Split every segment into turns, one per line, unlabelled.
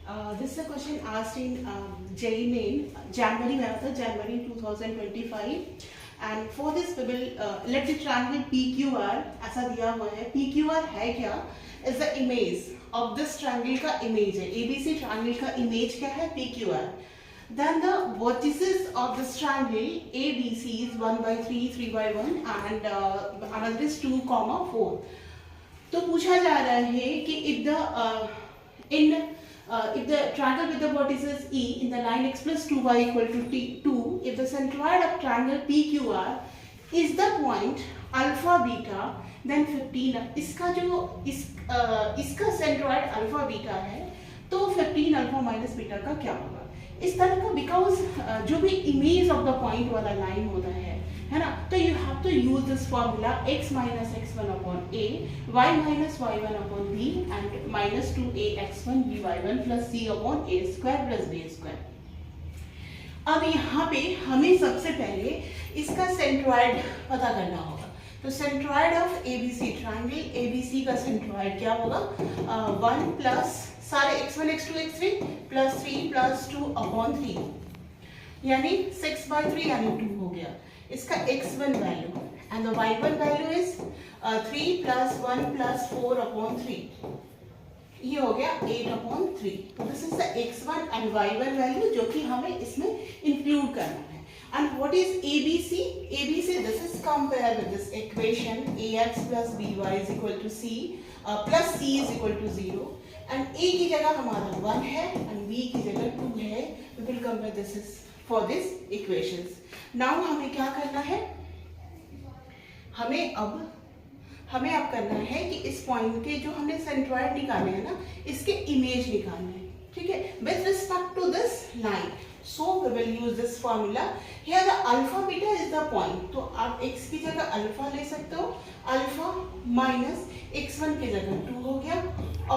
This is a question asked in JEE Main, January में आया था, January 2025. And for this we will let the triangle PQR ऐसा दिया हुआ है. PQR है क्या? Is the image of this triangle का image है. ABC triangle का image क्या है? PQR. Then the vertices of this triangle ABC is 1/3, 3/1 and another is 2, 4. तो पूछा जा रहा है कि if the triangle with the vertices E in the line x plus 2y equal to 2, if the centroid of triangle PQR is the point alpha beta, then 15. इसका centroid alpha beta है, तो 15 alpha minus beta का क्या होगा? इस तरह का, because जो भी image of the point वाला line होता है ना, तो you have to use this formula x minus x1 upon a, y minus y1 upon b and minus 2a x1 by1 plus c upon a square plus b square. अब यहाँ पे हमें सबसे पहले इसका सेंट्रॉइड पता करना होगा. तो centroid of ABC triangle ABC का सेंट्रॉइड क्या होगा? 1 प्लस सारे x1 x2 x3 plus 3 plus 2 upon 3 यानी 6/3 यानी 2 हो गया. इसका x1 value and the y1 value is 3 plus 1 plus 4 upon 3. ये हो गया 8/3. तो this is the x1 and y1 value जो कि हमें इसमें इंक्लूड करना है. And what is ABC? ABC, this is compare with this equation ax plus by is equal to c plus c is equal to 0. And a की जगह हमारा 1 है एंड b की जगह 2 है. We will compare this is for this equations. Now हमें क्या करना है? हमें अब करना है कि इस पॉइंट के जो हमने सेंट्रॉइड निकाले हैं ना, इसके इमेज निकालने हैं. ठीक है, with respect to this line, so we will use this formula. Here the alpha beta is the point. तो आप x की जगह अल्फा ले सकते हो. अल्फा माइनस x1 की जगह 2 हो गया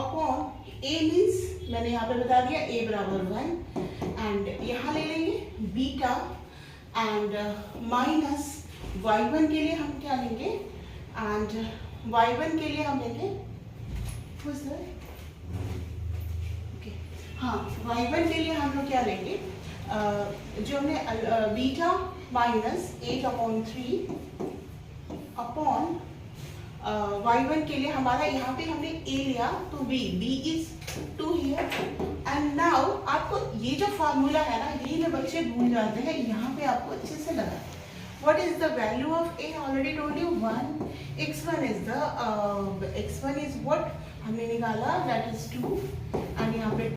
अपॉन a मीन्स मैंने यहाँ पे बता दिया a बराबर 1 एंड यहाँ ले लेंगे बीटा एंड माइनस y1 के लिए हम क्या लेंगे? एंड y1 के लिए हम लेंगे y1 के लिए हम लोग क्या लेंगे? जो हमने बीटा माइनस 8/3 अपॉन y1 के लिए हमारा यहाँ पे हमने a लिया तो b is 2 here. And now आपको ये जो फार्मूला है ना, यही में बच्चे भूल जाते हैं. यहाँ पे आपको अच्छे से लगा. What is the value of a? Already told you 1. x1 is what हमने निकाला, दैट इज 2 एंड यहाँ पे